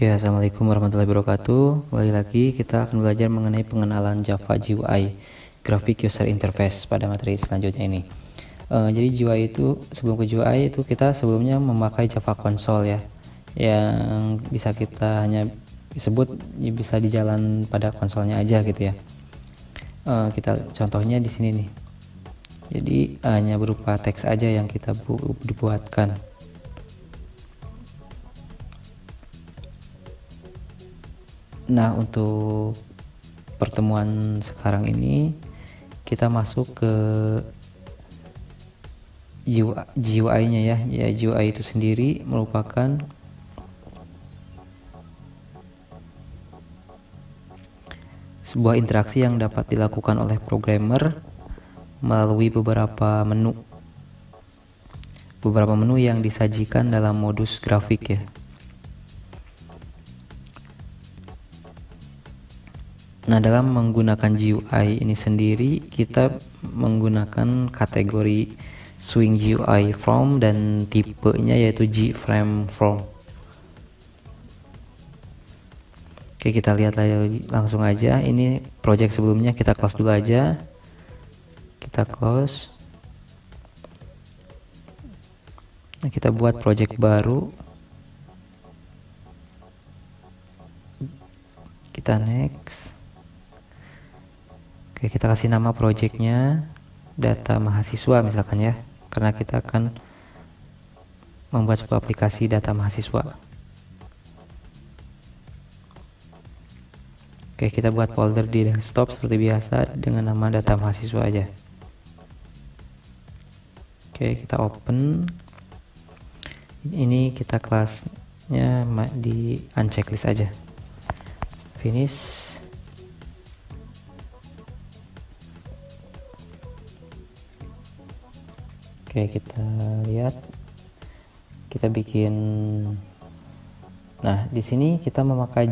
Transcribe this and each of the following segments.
Oke, assalamualaikum warahmatullahi wabarakatuh. Kembali lagi kita akan belajar mengenai pengenalan Java GUI, Graphic User Interface, pada materi selanjutnya ini. Jadi GUI itu, sebelum ke GUI itu kita sebelumnya memakai Java Console ya, yang bisa kita hanya disebut bisa di jalan pada konsolnya aja gitu ya. Kita contohnya di sini nih. Jadi hanya berupa teks aja yang kita dibuatkan. Nah, untuk pertemuan sekarang ini kita masuk ke GUI-nya ya. GUI itu sendiri merupakan sebuah interaksi yang dapat dilakukan oleh programmer melalui beberapa menu yang disajikan dalam modus grafik ya. Nah, dalam menggunakan GUI ini sendiri kita menggunakan kategori swing GUI form dan tipenya yaitu G-frame form. Oke, kita lihat langsung aja. Ini project sebelumnya kita close dulu aja. Kita close. Nah, kita buat project baru. Kita next. Oke, kita kasih nama projectnya data mahasiswa misalkan ya, karena kita akan membuat sebuah aplikasi data mahasiswa. Oke, kita buat folder di desktop seperti biasa dengan nama data mahasiswa aja. Oke, kita open. Ini kita kelasnya di unchecklist aja. Finish. Oke, kita lihat, kita bikin. Nah, di sini kita memakai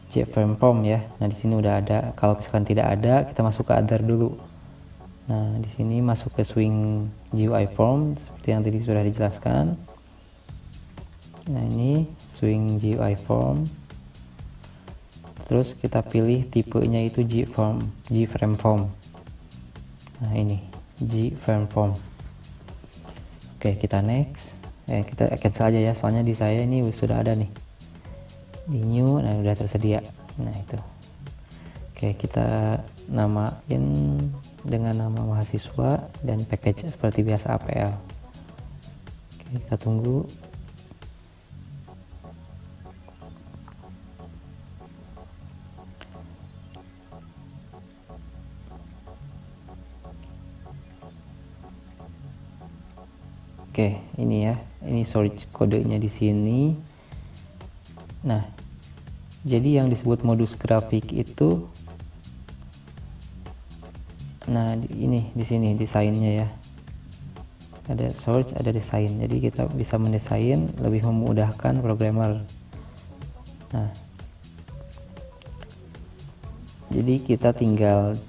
J-frame form ya. Nah, di sini udah ada. Kalau misalkan tidak ada, kita masuk ke other dulu. Nah, di sini masuk ke swing GUI form seperti yang tadi sudah dijelaskan. Nah, ini swing GUI form. Terus kita pilih tipenya itu G-frame form. Nah, ini G-frame form. Oke, kita next. Kita cancel aja ya, soalnya di saya ini sudah ada nih di new. Nah, udah tersedia. Nah, itu. Oke, kita namain dengan nama mahasiswa dan package seperti biasa APL. Oke, kita tunggu. Oke, ini ya, ini source kodenya di sini. Nah, jadi yang disebut modus grafik itu, nah ini di sini desainnya ya, ada source, ada desain. Jadi kita bisa mendesain lebih memudahkan programmer. Nah, jadi kita tinggal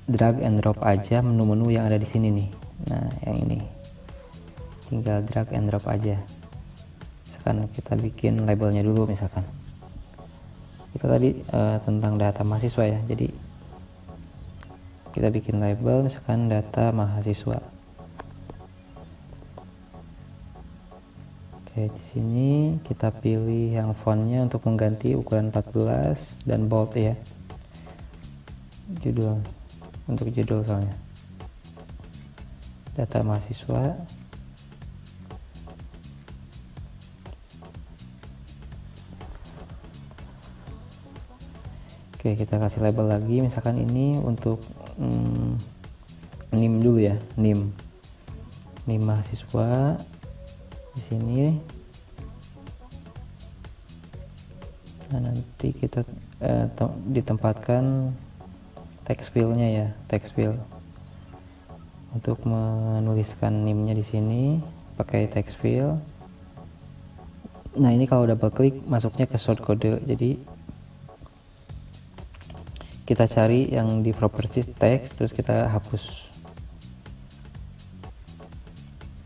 drag and drop aja menu-menu yang ada di sini nih. Nah, yang ini tinggal drag and drop aja. Misalkan kita bikin labelnya dulu, misalkan kita tadi tentang data mahasiswa ya, jadi kita bikin label misalkan data mahasiswa. Oke, di sini kita pilih yang fontnya untuk mengganti ukuran 14 dan bold ya, judul, untuk judul soalnya data mahasiswa. Oke, kita kasih label lagi, misalkan ini untuk NIM dulu ya, NIM mahasiswa. Di sini. Nah, nanti kita ditempatkan text field-nya ya, text field untuk menuliskan NIM-nya di sini pakai text field. Nah, ini kalau double klik masuknya ke short code, jadi kita cari yang di properties text, terus kita hapus.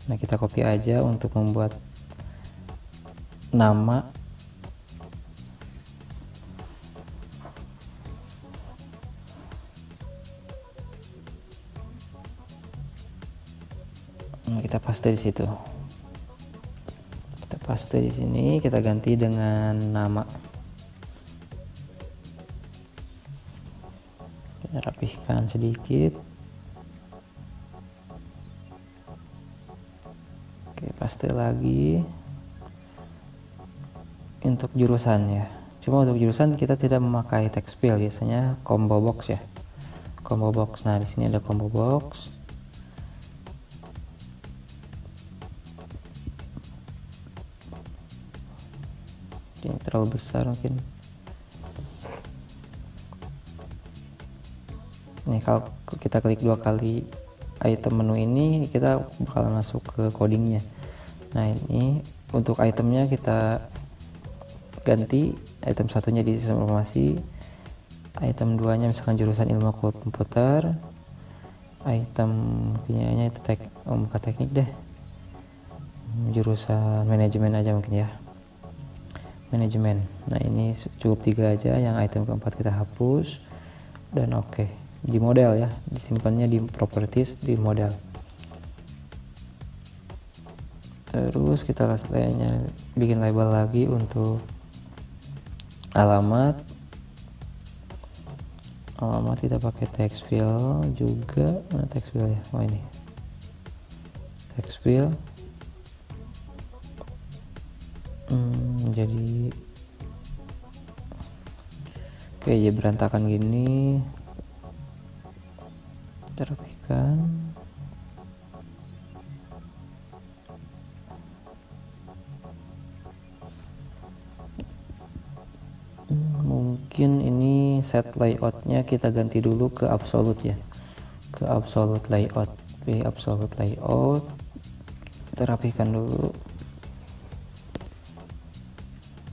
Nah, kita copy aja untuk membuat nama Kita paste di situ. Kita paste di sini, kita ganti dengan nama. Kita rapihkan sedikit. Oke, paste lagi. Untuk jurusannya, cuma untuk jurusan kita tidak memakai text fill, biasanya combo box ya, combo box. Nah, di sini ada combo box. Ini terlalu besar mungkin. Nih, kalau kita klik 2 kali item menu ini, kita bakal masuk ke codingnya. Nah, ini untuk itemnya kita ganti, item satunya di sistem informasi, item 2 nya misalkan jurusan ilmu komputer, item nya itu bukan teknik deh, jurusan manajemen aja mungkin ya, manajemen. Nah, ini cukup 3 aja, yang item keempat kita hapus dan oke. Di model ya, disimpannya di properties di model. Terus kita lainnya bikin label lagi untuk alamat kita pakai text fill juga. Mana text fill ya? Oh, ini text fill. Jadi oke, ya berantakan gini, kita rapihkan. Mungkin ini set layoutnya kita ganti dulu ke absolute ya, ke absolute layout. Pilih absolute layout, kita rapihkan dulu.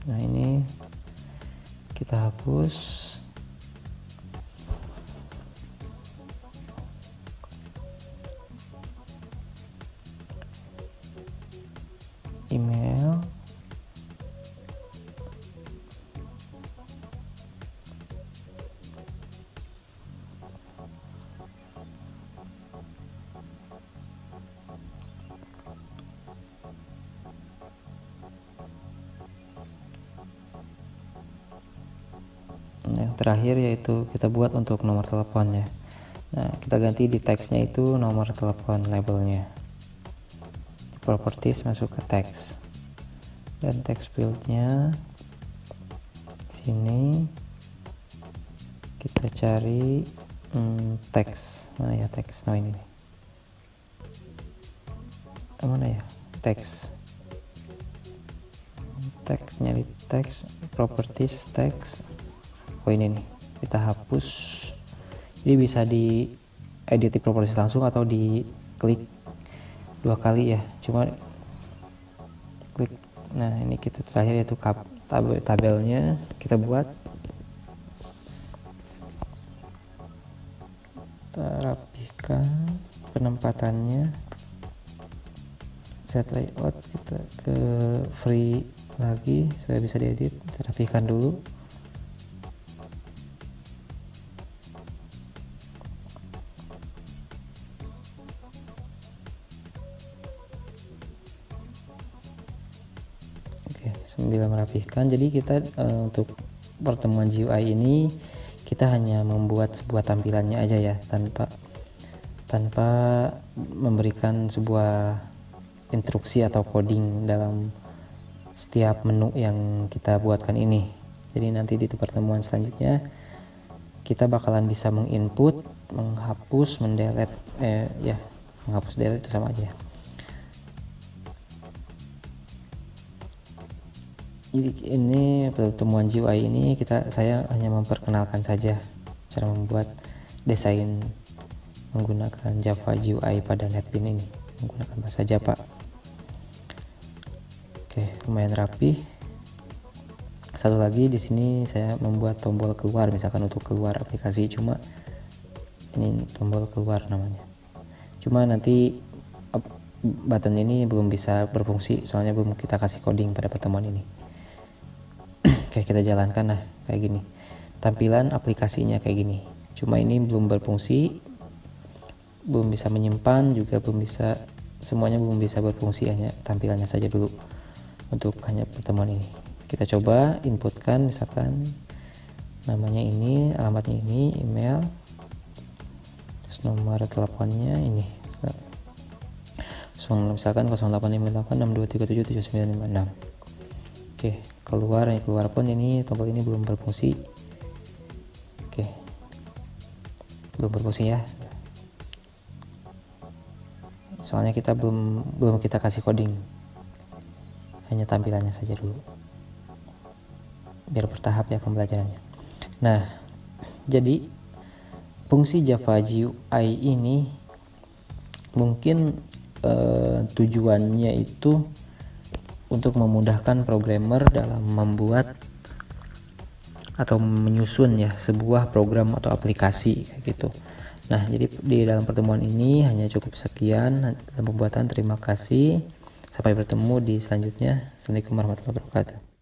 Nah, ini kita hapus. Email, yang terakhir yaitu kita buat untuk nomor teleponnya. Nah, kita ganti di teksnya itu nomor telepon labelnya. Di properties masuk ke teks dan text fieldnya sini kita cari teks. Mana ya teks? Nah, ini mana ya teks, teksnya di teks properties teks. Oh, ini nih, kita hapus. Jadi bisa di edit di properties langsung atau di klik 2 kali ya, cuma klik. Nah, ini kita terakhir yaitu tabelnya kita buat, kita rapihkan penempatannya, set layout kita ke free lagi supaya bisa diedit. Kita rapihkan dulu. Sambil merapihkan, jadi kita untuk pertemuan GUI ini kita hanya membuat sebuah tampilannya aja ya, tanpa memberikan sebuah instruksi atau coding dalam setiap menu yang kita buatkan ini. Jadi nanti di pertemuan selanjutnya kita bakalan bisa menginput, menghapus, mendelete, menghapus, delete itu sama aja. Jadi ini pertemuan GUI ini saya hanya memperkenalkan saja cara membuat desain menggunakan Java GUI pada NetBeans ini menggunakan bahasa Java. Oke, lumayan rapi. Satu lagi di sini saya membuat tombol keluar, misalkan untuk keluar aplikasi, cuma ini tombol keluar namanya. Cuma nanti button ini belum bisa berfungsi soalnya belum kita kasih coding pada pertemuan ini. Oke, kita jalankan. Nah, kayak gini tampilan aplikasinya kayak gini, cuma ini belum berfungsi, belum bisa menyimpan, juga belum bisa semuanya belum bisa berfungsi, hanya tampilannya saja dulu untuk hanya pertemuan ini. Kita coba inputkan, misalkan namanya ini, alamatnya ini, email, terus nomor teleponnya ini, misalkan 085862377956. Oke, keluar pun ini tombol ini belum berfungsi. Oke, belum berfungsi ya, soalnya kita belum kita kasih coding, hanya tampilannya saja dulu biar bertahap ya pembelajarannya. Nah, jadi fungsi Java GUI ini mungkin tujuannya itu untuk memudahkan programmer dalam membuat atau menyusun ya sebuah program atau aplikasi kayak gitu. Nah, jadi di dalam pertemuan ini hanya cukup sekian dalam pembuatan. Terima kasih. Sampai bertemu di selanjutnya. Assalamualaikum warahmatullahi wabarakatuh.